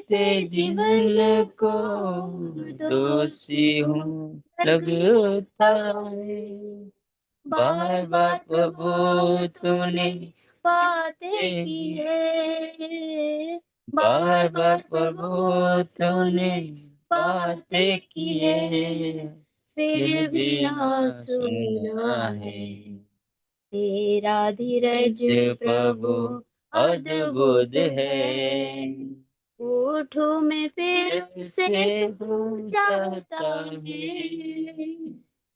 जीते जीवन को दोषी हूँ लगता है। बार बार प्रभु तूने बातें की है, बार बार प्रभु तूने बातें की है, फिर भी ना सुना है। तेरा धीरज प्रभु अद्भुत है। उठो मैं फिर से चाहता है।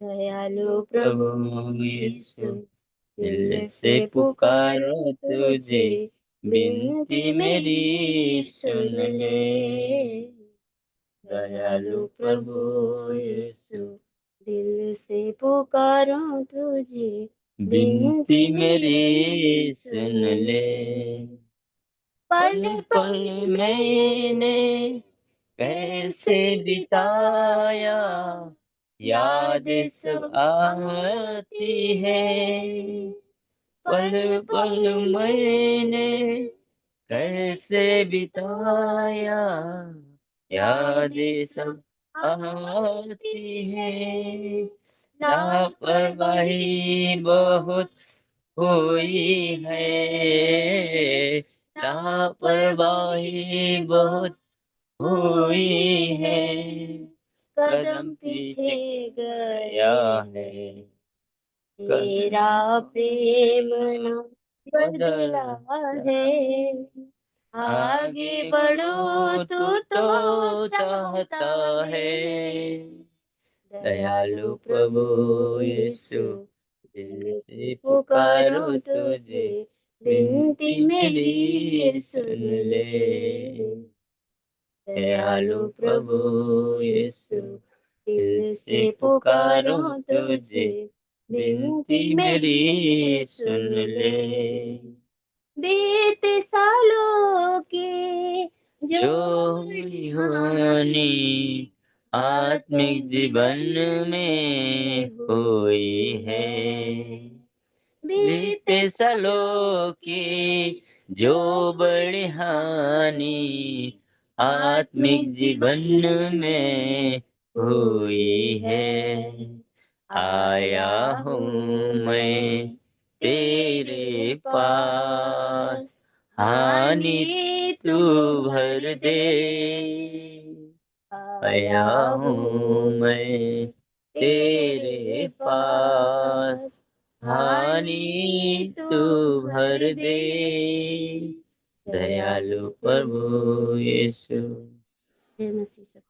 दयालु प्रभु यीशु, दिल से पुकारो तुझे, विनती मेरी सुन ले। दयालु प्रभु यीशु, दिल से पुकारो तुझे, विनती मेरी सुन ले। पल पल मैंने कैसे बिताया, याद सब आती है। पल पल मैंने कैसे बिताया, याद सब आती है। लापरवाही बहुत हुई है, लापरवाही बहुत हुई है, कदम पीछे गया है। तेरा प्रेम न बदला है, आगे बढ़ो तू तो चाहता है। दयालु प्रभु यीशु, दिल से पुकारो तुझे, विनती मेरी सुन ले। दयालु प्रभु यीशु, दिल से पुकारो तुझे, विनती मेरी सुन ले। बीते सालों के जो हानि आत्मिक जीवन में हुई है, बीते सालों की जो बड़ी हानि आत्मिक जीवन में हुई है, आया हूँ मैं तेरे पास, हानि तू भर दे। आया हूँ मैं तेरे पास, हानि तू भर दे। दयालु प्रभु यीशु। जय मसीह सब।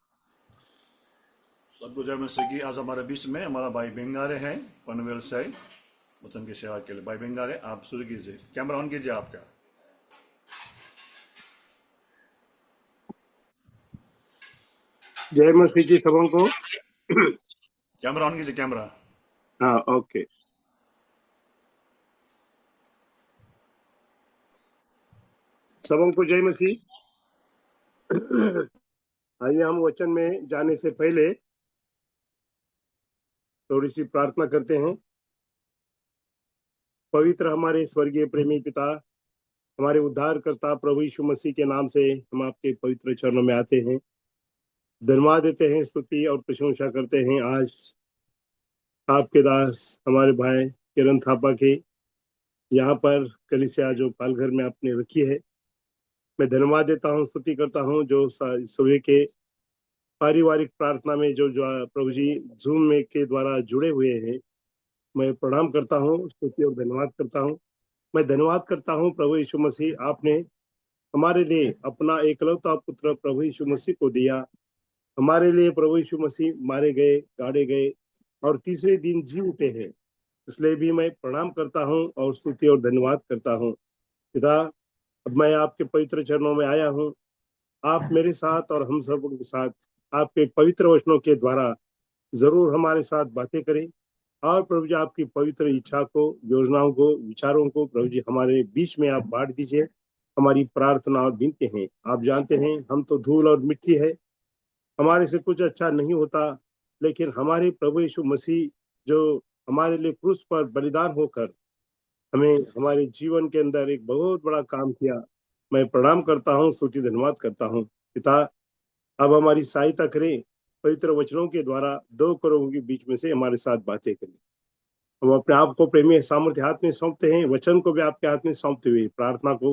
सबको जय मसीह की। आज हमारे बीच में हमारा भाई बेंगारे हैं पनवेल से, वचन की सेवा के लिए। भाई बेंगारे, आप शुरू कीजिए, कैमरा ऑन कीजिए आपका। जय मसीह की सबों को। कैमरा ऑन कीजिए, कैमरा। हाँ, ओके। सबों को जय मसीह। आइए हम वचन में जाने से पहले थोड़ी सी प्रार्थना करते हैं। पवित्र हमारे स्वर्गीय प्रेमी पिता, हमारे उद्धारकर्ता प्रभु यीशु मसीह के नाम से हम आपके पवित्र चरणों में आते हैं, धन्यवाद देते हैं, स्तुति और प्रशंसा करते हैं। आज आपके दास हमारे भाई किरण थापा के यहाँ पर कलीसिया जो पालघर में आपने रखी है, मैं धन्यवाद देता हूँ, स्तुति करता हूँ। जो सुबह के पारिवारिक प्रार्थना में जो प्रभु जी जूम में के द्वारा जुड़े हुए हैं, मैं प्रणाम करता हूँ, स्तुति और धन्यवाद करता हूँ। मैं धन्यवाद करता हूँ प्रभु यीशु मसीह, आपने हमारे लिए अपना एकलौता पुत्र प्रभु यीशु मसीह को दिया। हमारे लिए प्रभु यीशु मसीह मारे गए, गाड़े गए और तीसरे दिन जी उठे हैं, इसलिए भी मैं प्रणाम करता हूँ और स्तुति और धन्यवाद करता हूँ। पिता, अब मैं आपके पवित्र चरणों में आया हूँ। आप मेरे साथ और हम सब के साथ आपके पवित्र वचनों के द्वारा जरूर हमारे साथ बातें करें, और प्रभु जी आपकी पवित्र इच्छा को, योजनाओं को, विचारों को प्रभु जी हमारे बीच में आप बांट दीजिए। हमारी प्रार्थना और विनती है। आप जानते हैं हम तो धूल और मिट्टी है, हमारे से कुछ अच्छा नहीं होता, लेकिन हमारे प्रभु यीशु मसीह जो हमारे लिए क्रूस पर बलिदान होकर हमें हमारे जीवन के अंदर एक बहुत बड़ा काम किया, मैं प्रणाम करता हूँ, स्तुति धन्यवाद करता हूँ। पिता, अब हमारी सहायता करें, पवित्र वचनों के द्वारा दो करोड़ों के बीच में से हमारे साथ बातें करें। हम अपने आप को प्रेमी सामर्थ्य हाथ में सौंपते हैं, वचन को भी आपके हाथ में सौंपते हुए प्रार्थना को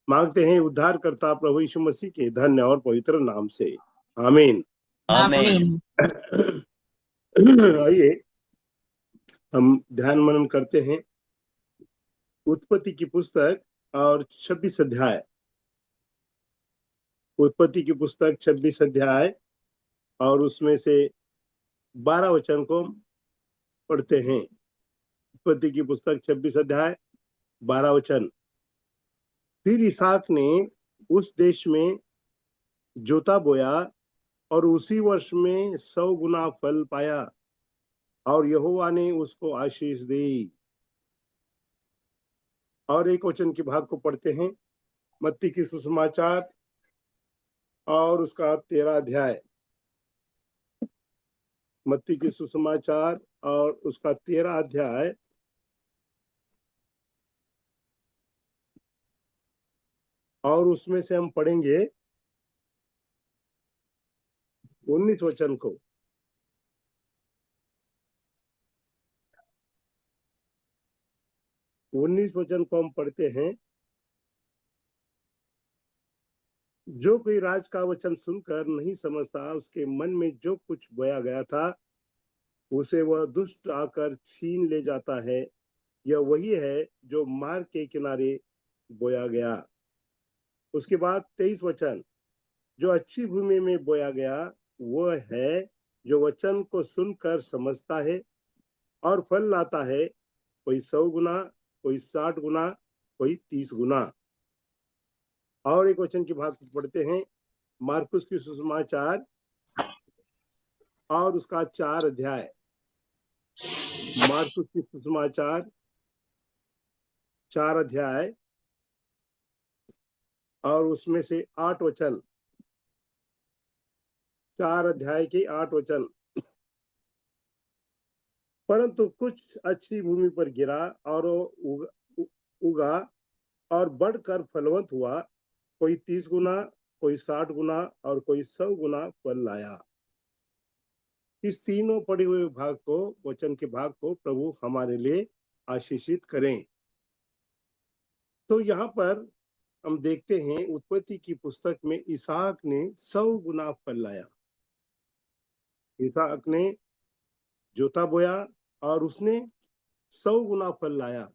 मांगते हैं उद्धारकर्ता प्रभु यीशु मसीह के धन्य और पवित्र नाम से, आमीन। आमीन। आइए हम ध्यान मनन करते हैं उत्पत्ति की पुस्तक और 26 अध्याय। उत्पत्ति की पुस्तक 26 अध्याय और उसमें से 12 वचन को पढ़ते हैं। उत्पत्ति की पुस्तक 26 अध्याय 12 वचन। फिर इसहाक ने उस देश में जोता बोया और उसी वर्ष में 100 गुना फल पाया और यहोवा ने उसको आशीष दी। और एक वचन के भाग को पढ़ते हैं, मत्ती की सुसमाचार और उसका 13 अध्याय। मत्ती की सुसमाचार और उसका 13 अध्याय और उसमें से हम पढ़ेंगे 19 वचन को। 19 वचन को हम पढ़ते हैं। जो कोई राज का वचन सुनकर नहीं समझता, उसके मन में जो कुछ बोया गया था उसे वह दुष्ट आकर छीन ले जाता है। यह वही है जो मार्ग के किनारे बोया गया। उसके बाद 23 वचन। जो अच्छी भूमि में बोया गया वह है जो वचन को सुनकर समझता है और फल लाता है, कोई 100 गुना, कोई 60 गुना, कोई 30 गुना। और एक वचन की बात पढ़ते हैं, मार्कुस की सुसमाचार और उसका 4 अध्याय। मार्कुस की सुसमाचार 4 अध्याय और उसमें से 8 वचन। 4 अध्याय के 8 वचन। परंतु कुछ अच्छी भूमि पर गिरा और उगा और बढ़कर फलवंत हुआ, कोई 30 गुना, कोई 60 गुना और कोई 100 गुना फल लाया। इस तीनों पढ़े हुए भाग को, वचन के भाग को प्रभु हमारे लिए आशीषित करें। तो यहाँ पर हम देखते हैं उत्पत्ति की पुस्तक में इसहाक ने 100 गुना फल लाया। इसहाक ने जोता बोया और उसने 100 गुना फल लाया।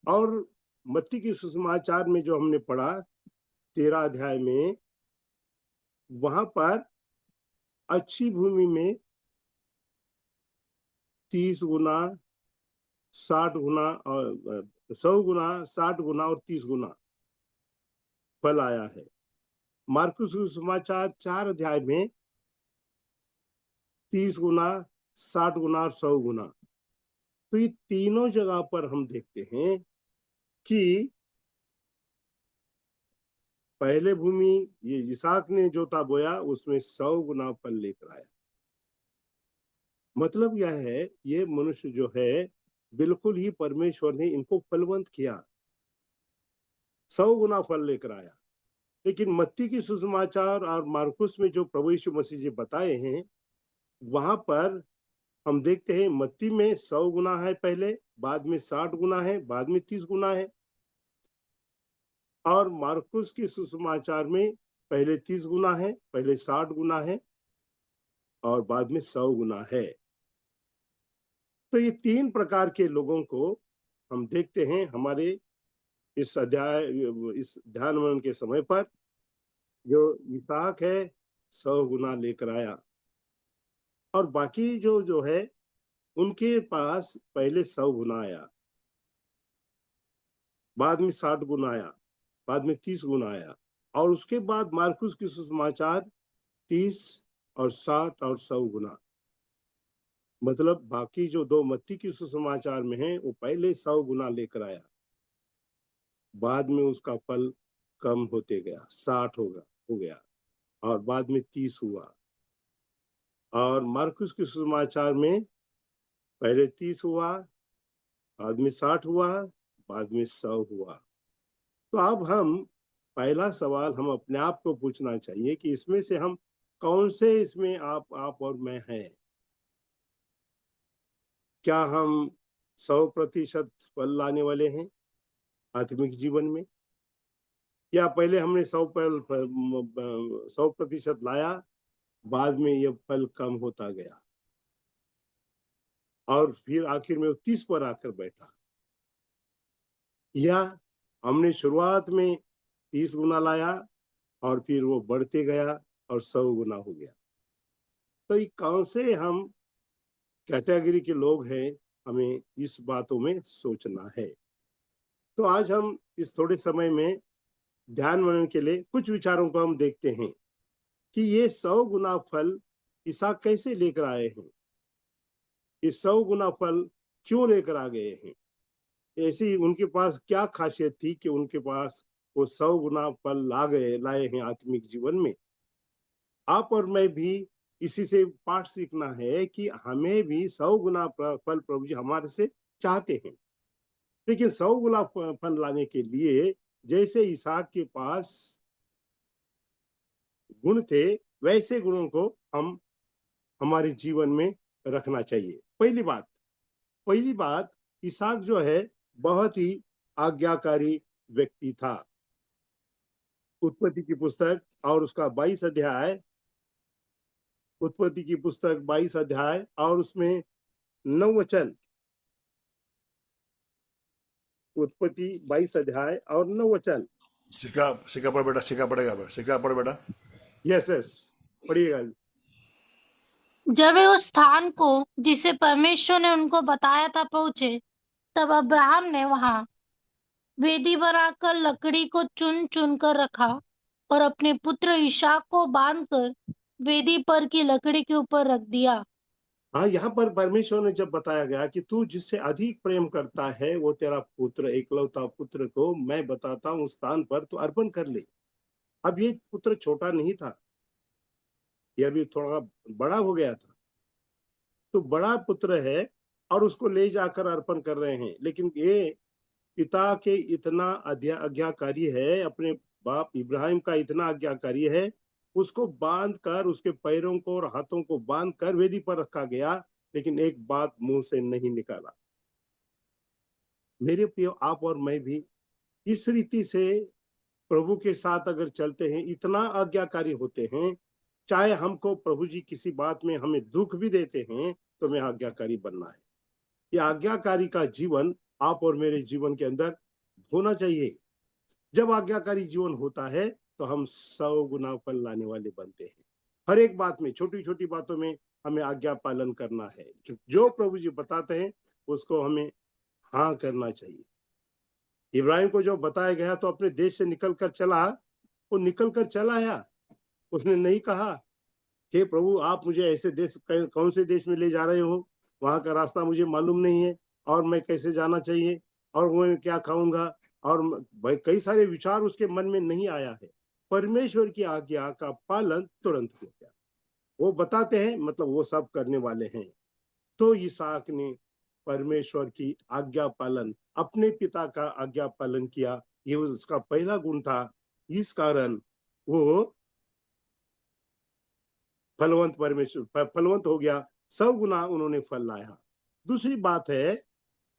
और मत्ती की सुसमाचार में जो हमने पढ़ा 13 अध्याय में, वहां पर अच्छी भूमि में 30 गुना, 60 गुना और 100 गुना, 60 गुना और 30 गुना फल आया है। मार्कुस सुसमाचार 4 अध्याय में 30 गुना, 60 गुना और 100 गुना। तो ये तीनों जगह पर हम देखते हैं कि पहले भूमि ये इसहाक ने जोता बोया, उसमें 100 गुना फल लेकर आया। मतलब यह है, ये मनुष्य जो है बिल्कुल ही परमेश्वर ने इनको फलवंत किया, 100 गुना फल लेकर आया। लेकिन मत्ती की सुसमाचार और मार्कुस में जो प्रभु यीशु मसीह जी बताए हैं, वहां पर हम देखते हैं मत्ती में 100 गुना है पहले, बाद में 60 गुना है, बाद में 30 गुना है। और मार्कुस की सुसमाचार में पहले 30 गुना है, पहले 60 गुना है और बाद में 100 गुना है। तो ये 3 प्रकार के लोगों को हम देखते हैं हमारे इस अध्याय, इस ध्यान मनन के समय पर। जो इसहाक है 100 गुना लेकर आया और बाकी जो है उनके पास पहले 100 गुना आया, बाद में 60 गुना आया, बाद में 30 गुना आया और उसके बाद मार्कुस की सुसमाचार 30 और 60 और 100 गुना। मतलब बाकी जो 2 मत्ती की सुसमाचार में है वो पहले 100 गुना लेकर आया, बाद में उसका फल कम होते गया, 60 हो गया और बाद में 30 हुआ। और मार्कुस के सुसमाचार में पहले 30 हुआ, बाद में 60 हुआ, बाद में 100 हुआ। तो अब हम पहला सवाल हम अपने आप को पूछना चाहिए कि इसमें से हम कौन से इसमें आप और मैं हैं। क्या हम 100% फल लाने वाले हैं आत्मिक जीवन में, या पहले हमने 100% लाया, बाद में यह फल कम होता गया और फिर आखिर में वो 30 पर आकर बैठा, या हमने शुरुआत में 30 गुना लाया और फिर वो बढ़ते गया और 100 गुना हो गया। तो ये कौन से हम कैटेगरी के लोग हैं, हमें इस बातों में सोचना है। तो आज हम इस थोड़े समय में ध्यान मनन के लिए कुछ विचारों को हम देखते हैं कि ये 100 गुना फल इसहाक कैसे लेकर आए हैं, ये 100 गुना फल क्यों लेकर आ गए हैं, ऐसी उनके पास क्या खासियत थी कि उनके पास वो 100 गुना फल लाए हैं आत्मिक जीवन में। आप और मैं भी इसी से पाठ सीखना है कि हमें भी 100 गुना फल प्रभु जी हमारे से चाहते हैं, लेकिन 100 गुना फल लाने के लिए जैसे इसहाक के पास गुण थे वैसे गुणों को हम हमारे जीवन में रखना चाहिए। पहली बात इसहाक जो है बहुत ही आज्ञाकारी व्यक्ति था। उत्पत्ति की पुस्तक और उसका 22 अध्याय, उत्पत्ति की पुस्तक 22 अध्याय और उसमें 9 वचन, उत्पत्ति 22 अध्याय और 9 वचन। सिक्का पढ़ बेटा, सिक्का पढ़ेगा, सिक्का पढ़ बेटा। यस पढ़िएगा। जब वे उस स्थान को जिसे परमेश्वर ने उनको बताया था पहुंचे, तब अब्राहम ने वहां वेदी बनाकर लकड़ी को चुन चुन कर रखा और अपने पुत्र इसहाक को बांधकर वेदी पर की लकड़ी के ऊपर रख दिया। हाँ, यहाँ पर परमेश्वर ने जब बताया गया कि तू जिससे अधिक प्रेम करता है वो तेरा पुत्र, एकलौता पुत्र को मैं बताता हूँ स्थान पर तो अर्पण कर ले। अब ये पुत्र छोटा नहीं था, यह भी थोड़ा बड़ा हो गया था, तो बड़ा पुत्र है और उसको ले जाकर अर्पण कर रहे हैं। लेकिन ये पिता के इतना आज्ञाकारी है, अपने बाप इब्राहिम का इतना आज्ञाकारी है, उसको बांध कर, उसके पैरों को और हाथों को बांध कर वेदी पर रखा गया, लेकिन एक बात मुंह से नहीं निकाला। मेरे प्रिय, आप और मैं भी इस रीति से प्रभु के साथ अगर चलते हैं, इतना आज्ञाकारी होते हैं, चाहे हमको प्रभु जी किसी बात में हमें दुख भी देते हैं तो हमें आज्ञाकारी बनना है। यह आज्ञाकारी का जीवन आप और मेरे जीवन के अंदर होना चाहिए। जब आज्ञाकारी जीवन होता है तो हम 100 गुना फल लाने वाले बनते हैं। हर एक बात में, छोटी छोटी बातों में हमें आज्ञा पालन करना है। जो प्रभु जी बताते हैं उसको हमें हाँ करना चाहिए। इब्राहिम को जो बताया गया तो अपने देश से निकल कर चला, वो निकल कर चला आया, उसने नहीं कहा कि प्रभु आप मुझे ऐसे देश, कौन से देश में ले जा रहे हो, वहां का रास्ता मुझे मालूम नहीं है और मैं कैसे जाना चाहिए और मैं क्या खाऊंगा, और भाई कई सारे विचार उसके मन में नहीं आया है। परमेश्वर की आज्ञा का पालन तुरंत हो गया। वो बताते हैं मतलब वो सब करने वाले हैं। तो इसहाक ने परमेश्वर की आज्ञा पालन, अपने पिता का आज्ञा पालन किया, ये उसका पहला गुण था। इस कारण वो फलवंत हो गया, 100 गुना उन्होंने फल लाया। दूसरी बात है,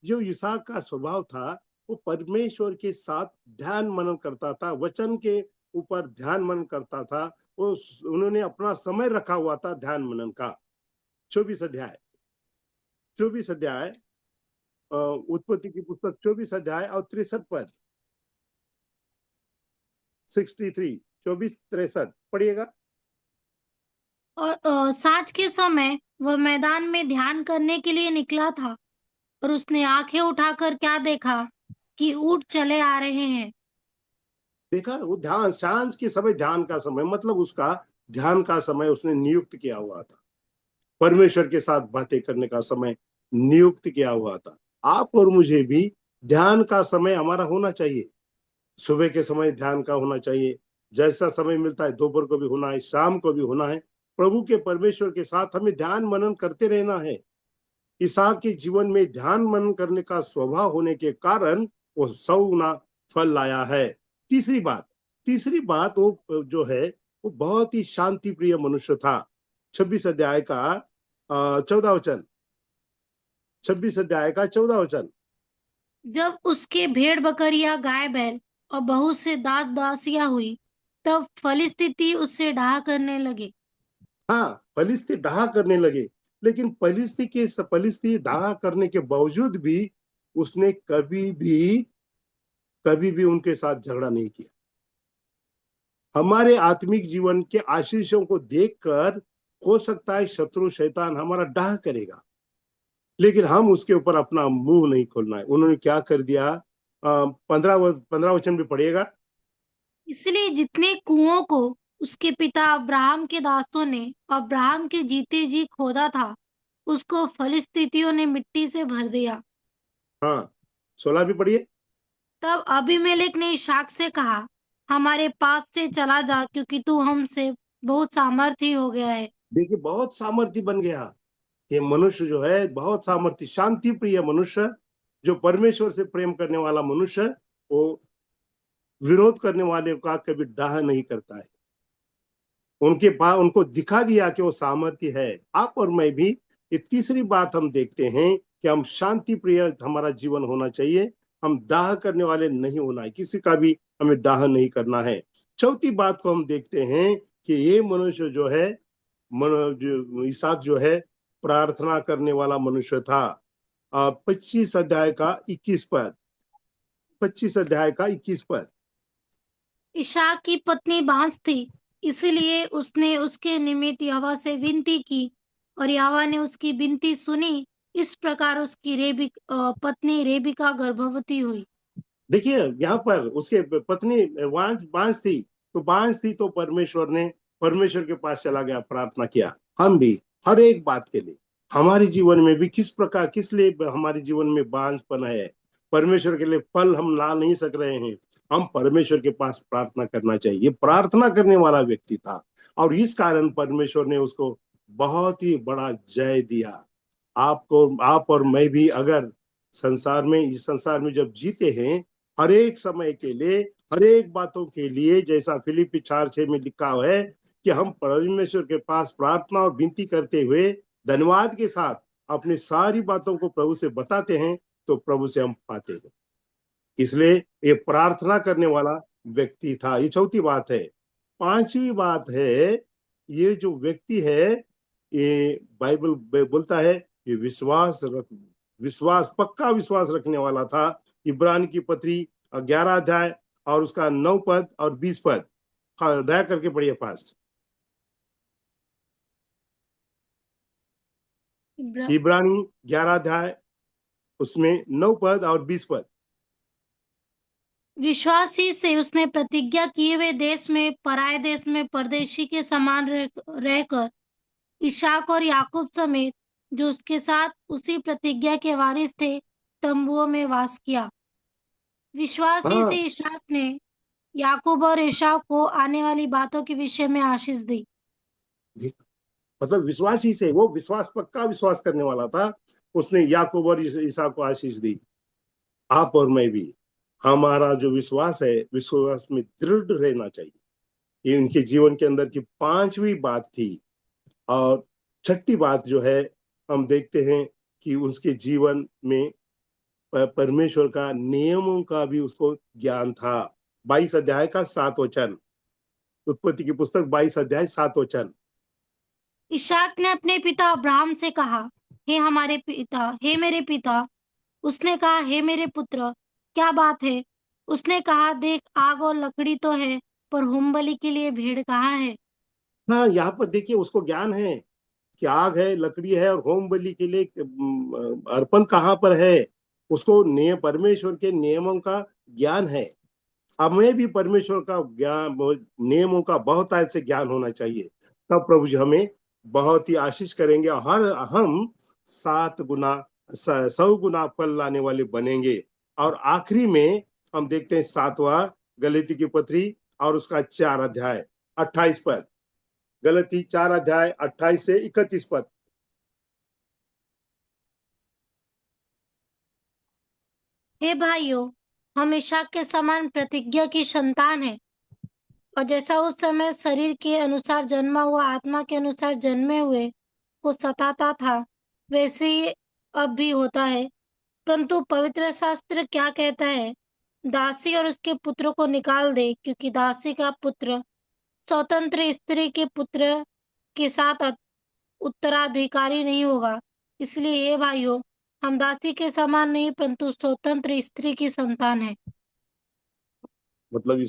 जो इसहाक का स्वभाव था वो परमेश्वर के साथ ध्यान मनन करता था, वचन के ऊपर ध्यान मनन करता था। वो उन्होंने अपना समय रखा हुआ था ध्यान मनन का। 24 अध्याय उत्पत्ति की पुस्तक 24 अध्याय और 63 पद, 63 24-63 पढ़िएगा। और सांझ के समय वह मैदान में ध्यान करने के लिए निकला था और उसने आंखें उठाकर क्या देखा कि ऊंट चले आ रहे हैं। देखा, वो ध्यान, सांझ के समय ध्यान का समय, मतलब उसका ध्यान का समय उसने नियुक्त किया हुआ था। परमेश्वर के साथ बातें करने का समय नियुक्त किया हुआ था। आप और मुझे भी ध्यान का समय हमारा होना चाहिए। सुबह के समय ध्यान का होना चाहिए, जैसा समय मिलता है दोपहर को भी होना है, शाम को भी होना है। प्रभु के परमेश्वर के साथ हमें ध्यान मनन करते रहना है। इसहाक के जीवन में ध्यान मनन करने का स्वभाव होने के कारण वो 100 गुना फल लाया है। तीसरी बात, तीसरी बात वो जो है वो बहुत ही शांति प्रिय मनुष्य था। 26 अध्याय का 14 वचन, 26 अध्याय का 14 वचन। जब उसके भेड़ बकरियां गाय बैल और बहुत से दास दासियां हुई, तब फलिस्तीती उससे डाह करने लगे। हाँ, फलिस्ती डाह करने लगे, लेकिन फलिस्ती डाह करने के बावजूद भी उसने कभी भी उनके साथ झगड़ा नहीं किया। हमारे आत्मिक जीवन के आशीषों को देखकर हो सकता है शत्रु शैतान हमारा डाह करेगा, लेकिन हम उसके ऊपर अपना मुंह नहीं खोलना है। उन्होंने क्या कर दिया? 15 वचन भी पढ़िएगा। इसलिए जितने कुओं को उसके पिता अब्राहम के दासों ने अब्राहम के जीते जी खोदा था, उसको फलिस्तीतियों ने मिट्टी से भर दिया। हाँ, 16 भी पढ़िए। तब अबीमेलेक ने इशाक से कहा, हमारे पास से चला जा, क्योंकि तू हमसे बहुत सामर्थी हो गया है। देखिए, बहुत सामर्थी बन गया ये मनुष्य जो है, बहुत सामर्थी, शांति प्रिय मनुष्य, जो परमेश्वर से प्रेम करने वाला मनुष्य, वो विरोध करने वाले का कभी डाह नहीं करता है। उनको दिखा दिया कि वो सामर्थ्य है। आप और मैं भी, ये तीसरी बात हम देखते हैं कि हम शांति प्रिय हमारा जीवन होना चाहिए। हम दाह करने वाले नहीं होना है, किसी का भी हमें दाह नहीं करना है। चौथी बात को हम देखते हैं कि ये मनुष्य जो है, इसहाक जो है, प्रार्थना करने वाला मनुष्य था। 25 अध्याय का 21 पद, 25 अध्याय का 21 पद। इशाक की पत्नी बांस थी, इसलिए उसने उसके निमित्त यहोवा से विनती की, और यहोवा ने उसकी विनती सुनी। इस प्रकार उसकी पत्नी रेबिका गर्भवती हुई। देखिए, यहाँ पर उसके पत्नी बांस थी, तो बांस थी तो परमेश्वर के पास चला गया, प्रार्थना किया। हम भी हर एक बात के लिए, हमारे जीवन में भी किस लिए हमारे जीवन में बांझपन है, परमेश्वर के लिए फल हम ला नहीं सक रहे हैं, हम परमेश्वर के पास प्रार्थना करना चाहिए। ये प्रार्थना करने वाला व्यक्ति था, और इस कारण परमेश्वर ने उसको बहुत ही बड़ा जय दिया। आप और मैं भी अगर इस संसार में जब जीते हैं, हर एक समय के लिए, हर एक बातों के लिए, जैसा फिलिपी 4:6 में लिखा है कि हम परमेश्वर के पास प्रार्थना और विनती करते हुए धन्यवाद के साथ अपनी सारी बातों को प्रभु से बताते हैं, तो प्रभु से हम पाते हैं। इसलिए ये प्रार्थना करने वाला व्यक्ति था। ये चौथी बात है। पांचवी बात है, ये जो व्यक्ति है, ये बाइबल बोलता है, ये पक्का विश्वास रखने वाला था। इब्रानी की पत्री 11 अध्याय और उसका 9 पद और 20 पद, दया करके पढ़िए फास्ट। इब्रानी 11 अध्याय, उसमें 9 पद और 20 पद। विश्वासी से उसने प्रतिज्ञा किए हुए देश में, पराये देश में परदेशी के समान रहकर इशाक और याकूब समेत जो उसके साथ उसी प्रतिज्ञा के वारिस थे, तंबुओं में वास किया। विश्वासी से हाँ, इशाक ने याकूब और एसाव को आने वाली बातों के विषय में आशीष दी। मतलब विश्वासी से, वो पक्का विश्वास करने वाला था, उसने याकूब और ईसा को आशीष दी। आप और मैं भी, हमारा जो विश्वास है, विश्वास में दृढ़ रहना चाहिए। ये उनके जीवन के अंदर की पांचवी बात थी। और छठी बात जो है, हम देखते हैं कि उसके जीवन में परमेश्वर का नियमों का भी उसको ज्ञान था। 22 अध्याय का 7 वचन, उत्पत्ति की पुस्तक 22 अध्याय 7 वचन। इशाक ने अपने पिता अब्राहम से कहा, हे मेरे पिता। उसने कहा, हे मेरे पुत्र, क्या बात है? उसने कहा, देख, आग और लकड़ी तो है, पर होमबलि के लिए भेड़ कहाँ है? हाँ, यहाँ पर देखिए, उसको ज्ञान है कि आग है, लकड़ी है, और होम बलि के लिए अर्पण कहाँ पर है। उसको परमेश्वर के नियमों का ज्ञान है। हमें भी परमेश्वर का ज्ञान, नियमों का बहुत से ज्ञान होना चाहिए। तब प्रभु जी हमें बहुत ही आशीष करेंगे, और हम 100 गुना फल लाने वाले बनेंगे। और आखिरी में हम देखते हैं 7वां गलाती की पत्री और उसका 4 अध्याय 28 पद। गलाती 4 अध्याय 28 से 31 पद। हे भाइयों, हम इशाक के समान प्रतिज्ञा की संतान हैं। और जैसा उस समय शरीर के अनुसार जन्मा हुआ आत्मा के अनुसार जन्मे हुए को सताता था, वैसे ही अब भी होता है। परंतु पवित्र शास्त्र क्या कहता है? दासी और उसके पुत्र को निकाल दे, क्योंकि दासी का पुत्र स्वतंत्र स्त्री के पुत्र के साथ उत्तराधिकारी नहीं होगा। इसलिए हे भाइयों, हम दासी के समान नहीं परंतु स्वतंत्र स्त्री की संतान है। मतलब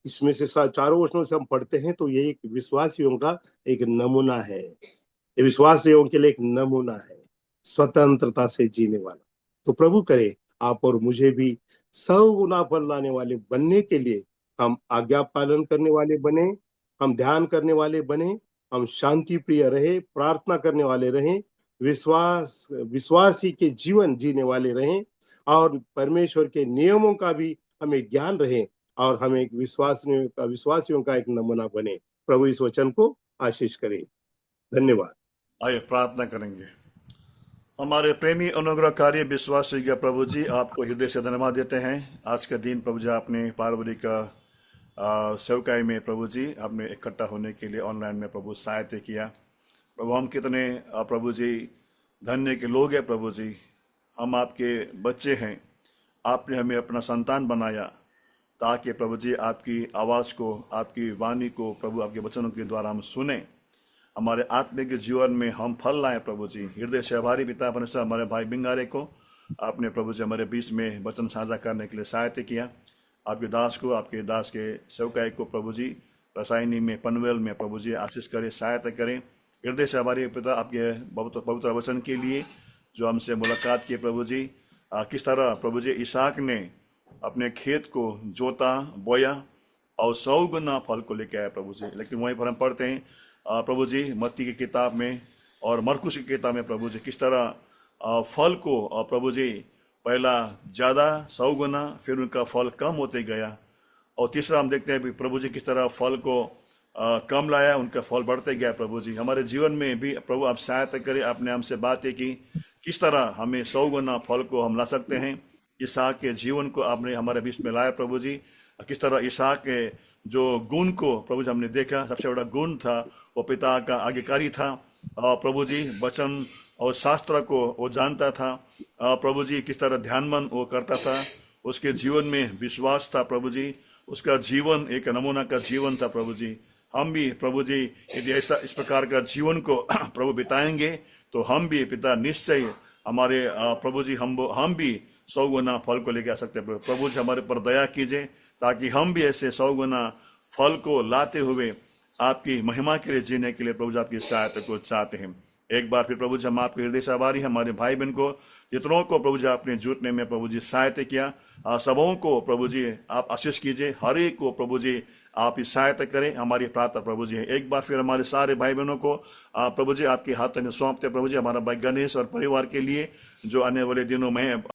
इसमें से चारों वचनों से हम पढ़ते हैं तो ये एक विश्वासियों का एक नमूना है। ये विश्वासियों के लिए एक नमूना है, स्वतंत्रता से जीने वाला। तो प्रभु करे आप और मुझे भी 100 गुना फल लाने वाले बनने के लिए हम आज्ञा पालन करने वाले बने, हम ध्यान करने वाले बने, हम शांति प्रिय रहे, प्रार्थना करने वाले रहें, विश्वासी के जीवन जीने वाले रहें और परमेश्वर के नियमों का भी हमें ज्ञान रहे और हम एक विश्वासियों का एक नमूना बने। प्रभु इस वचन को आशीष करे। धन्यवाद। आइए प्रार्थना करेंगे। हमारे प्रेमी अनुग्रहकारी विश्वासी प्रभु जी, आपको हृदय से धन्यवाद देते हैं। आज का दिन प्रभु जी आपने पार्वती का सेवकाई में प्रभु जी आपने इकट्ठा होने के लिए ऑनलाइन में प्रभु सहायता किया। प्रभु हम कितने प्रभु जी धन्य के लोग हैं प्रभु जी, हम आपके बच्चे हैं। आपने हमें अपना संतान बनाया ताकि प्रभु जी आपकी आवाज़ को, आपकी वाणी को प्रभु आपके वचनों के द्वारा हम सुने, हमारे आत्मिक जीवन में हम फल लाएं प्रभु जी। हृदय से आभारी पिता परमेश्वर, हमारे भाई बिंगारे को आपने प्रभु जी हमारे बीच में वचन साझा करने के लिए सहायता किया। आपके दास को, आपके दास के सेवकाई को प्रभु जी रसायनी में, पनवेल में प्रभु जी आशीष करें, सहायता करें। हृदय से आभारी पिता आपके पवित्र वचन के लिए जो हमसे मुलाकात की प्रभु जी। किस तरह प्रभु जी इसहाक ने अपने खेत को जोता, बोया और 100 गुना फल को लेकर आया प्रभु जी। लेकिन वहीं पर हम पढ़ते हैं प्रभु जी मत्ती की किताब में और मरकुस की किताब में प्रभु जी किस तरह फल को प्रभु जी पहला ज़्यादा 100 गुना, फिर उनका फल कम होते गया। और तीसरा हम देखते हैं प्रभु जी किस तरह फल को कम लाया, उनका फल बढ़ते गया प्रभु जी। हमारे जीवन में भी प्रभु आप सहायता करें। आपने हमसे बातें की किस तरह हमें 100 गुना फल को हम ला सकते हैं। इसहाक के जीवन को आपने हमारे बीच में लाया प्रभु जी। किस तरह इसहाक के जो गुण को प्रभु जी हमने देखा, सबसे बड़ा गुण था वो पिता का आज्ञाकारी था। प्रभु जी वचन और शास्त्र को वो जानता था। प्रभु जी किस तरह ध्यानमन वो करता था, उसके जीवन में विश्वास था प्रभु जी। उसका जीवन एक नमूना का जीवन था प्रभु जी। हम भी प्रभु जी यदि ऐसा इस प्रकार का जीवन को प्रभु बिताएंगे तो हम भी पिता निश्चय हमारे प्रभु जी हम भी 100 गुना फल को लेके आ सकते हैं। प्रभु जी हमारे पर दया कीजिए ताकि हम भी ऐसे 100 गुना फल को लाते हुए आपकी महिमा के लिए जीने के लिए प्रभु जी आपकी सहायता को चाहते हैं। एक बार फिर प्रभु जी हम आपके हृदय से आभारी हैं। हमारे भाई बहन को जितनों को प्रभु जी आपने जुटने में प्रभु जी सहायता किया, सबों को प्रभु जी आप आशीष कीजिए। हर एक को प्रभु जी आप सहायता करें, हमारी प्रार्थना प्रभु जी है। एक बार फिर हमारे सारे भाई बहनों को प्रभु जी आपके हाथ में सौंपते प्रभु जी। हमारा भाई गणेश और परिवार के लिए जो आने वाले दिनों में